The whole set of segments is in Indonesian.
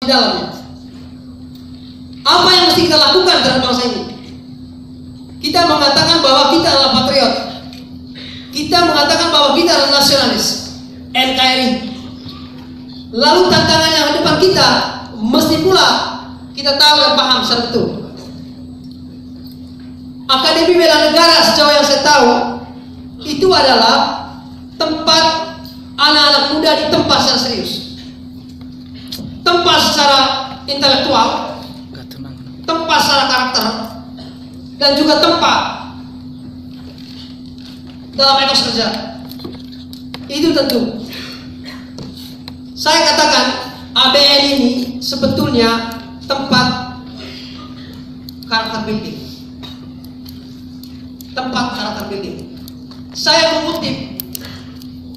di dalamnya. Apa yang mesti kita lakukan terhadap bangsa ini? Kita mengatakan bahwa kita adalah patriot. Kita mengatakan bahwa kita adalah nasionalis, NKRI. Lalu tantangan yang di depan kita mesti pula kita tahu dan paham secara betul. Akademi Bela Negara sejauh yang saya tahu itu adalah tempat anak-anak muda ditempa secara serius, tempa secara intelektual, tempa secara karakter, dan juga tempa dalam etos kerja. Itu tentu saya katakan ABN ini sebetulnya tempat karakter building. Tempat karakter building. Saya mengutip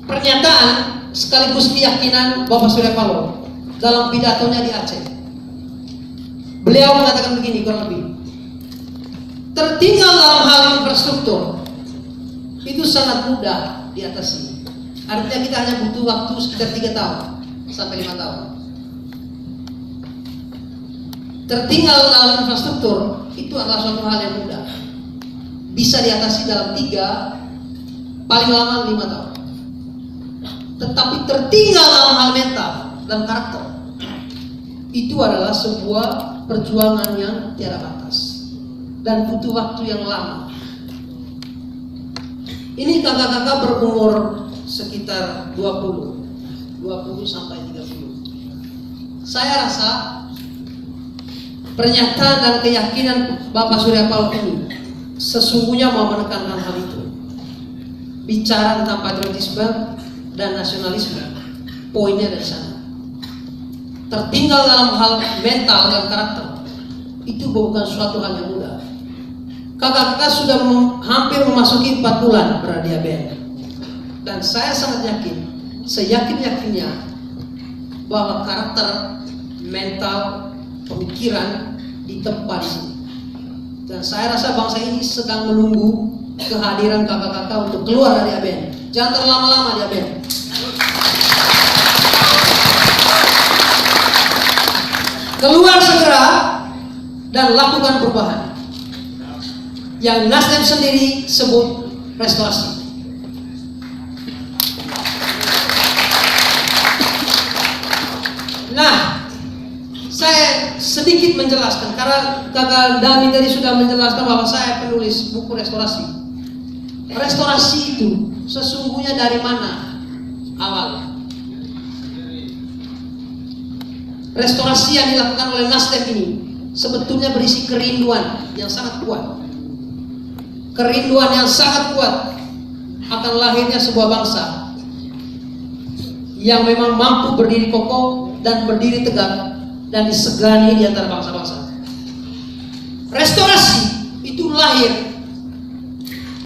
pernyataan sekaligus keyakinan Bapak Surya Paloh dalam pidatonya di Aceh. Beliau mengatakan begini kurang lebih. Tertinggal dalam hal infrastruktur itu sangat mudah diatasi. Artinya kita hanya butuh waktu sekitar 3 tahun sampai 5 tahun. Tertinggal dalam infrastruktur itu adalah suatu hal yang mudah. Bisa diatasi dalam 3, paling lama 5 tahun. Tetapi tertinggal dalam hal mental dan karakter itu adalah sebuah perjuangan yang tiada batas dan butuh waktu yang lama. Ini kakak-kakak berumur sekitar 20 sampai 30. Saya rasa pernyataan dan keyakinan Bapak Surya Paloh ini sesungguhnya mau menekankan hal itu. Bicara tentang patriotisme dan nasionalisme, poinnya dari sana. Tertinggal dalam hal mental dan karakter itu bukan suatu hal yang mudah. Kakak-kakak sudah hampir memasuki 4 bulan berada di ABN, dan saya sangat yakin, seyakin-yakinnya bahwa karakter, mental, pemikiran ditempa di sini. Dan saya rasa bangsa ini sedang menunggu kehadiran kakak-kakak untuk keluar dari ABN. Jangan terlama-lama di ABN. Keluar segera dan lakukan perubahan yang Nasdem sendiri sebut restorasi. Nah, saya sedikit menjelaskan karena kakak Dami tadi sudah menjelaskan bahwa saya penulis buku restorasi. Restorasi itu sesungguhnya dari mana awalnya? Restorasi yang dilakukan oleh Nasdem ini sebetulnya berisi kerinduan yang sangat kuat. Kerinduan yang sangat kuat akan lahirnya sebuah bangsa yang memang mampu berdiri kokoh dan berdiri tegak dan disegani di antara bangsa-bangsa. Restorasi itu lahir